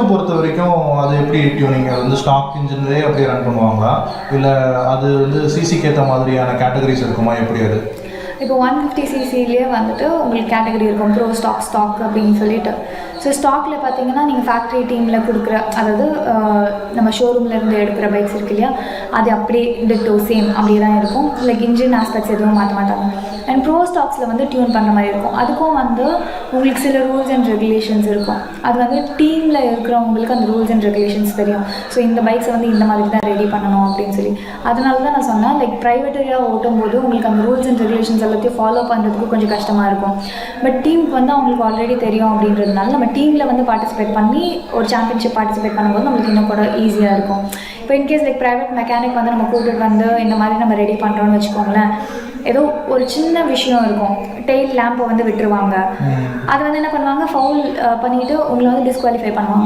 இன்ஜினை பொறுத்த வரைக்கும் அது எப்படி டியூனிங்? அது வந்து ஸ்டாக் இன்ஜின்லேயே அப்படியே ரன் பண்ணுவாங்களா, இல்லை அது வந்து சிசிக்கு ஏற்ற மாதிரியான கேட்டகரிஸ் இருக்குமா, எப்படி அது? இப்போ 150cc வந்துட்டு உங்களுக்கு கேட்டகரி இருக்கும், ப்ரோ ஸ்டாக் அப்படின்னு சொல்லிட்டு. ஸோ ஸ்டாக்கில் பார்த்தீங்கன்னா நீங்கள் ஃபேக்ட்ரி டீமில் கொடுக்குற, அதாவது நம்ம ஷோரூம்லேருந்து எடுக்கிற பைக்ஸ் இருக்கு இல்லையா, அது அப்படியே டிட்டோ சேம் அப்படியே தான் இருக்கும். லைக் இன்ஜின் ஆஸ்பெக்ட்ஸ் எதுவும் மாற்ற மாட்டாங்க. அண்ட் ப்ரோ ஸ்டாக்ஸில் வந்து டியூன் பண்ணுற மாதிரி இருக்கும். அதுக்கும் வந்து உங்களுக்கு சில ரூல்ஸ் அண்ட் ரெகுலேஷன்ஸ் இருக்கும். அது வந்து டீமில் இருக்கிறவங்களுக்கு அந்த ரூல்ஸ் அண்ட் ரெகுலேஷன்ஸ் தெரியும். ஸோ இந்த பைக்ஸை வந்து இந்த மாதிரி தான் ரெடி பண்ணணும் அப்படின்னு சொல்லி. அதனால தான் நான் சொன்னேன், லைக் ப்ரைவேட்டாக ஓட்டும் போது உங்களுக்கு அந்த ரூல்ஸ் அண்ட் ரெகுலேஷன்ஸ் எல்லாத்தையும் ஃபாலோ பண்ணுறதுக்கு கொஞ்சம் கஷ்டமாக இருக்கும். பட் டீமுக்கு வந்து அவங்களுக்கு ஆல்ரெடி தெரியும் அப்படின்றதுனால நம்ம டீமில் வந்து பார்ட்டிசிபேட் பண்ணி ஒரு சாம்பியன்ஷிப் பார்ட்டிசிபேட் பண்ணும்போது நம்மளுக்கு இன்னும் கூட ஈஸியாக இருக்கும். இப்போ இன்கேஸ் லைக் ப்ரைவேட் மெக்கானிக் வந்து நம்ம கூட்டிகிட்டு வந்து இந்த மாதிரி நம்ம ரெடி பண்ணுறோன்னு வச்சுக்கோங்களேன், ஏதோ ஒரு சின்ன விஷயம் இருக்கும், டெயில் லேம்பை வந்து விட்டுருவாங்க. அது வந்து என்ன பண்ணுவாங்க, ஃபவுல் பண்ணிவிட்டு உங்களை வந்து டிஸ்குவாலிஃபை பண்ணுவாங்க.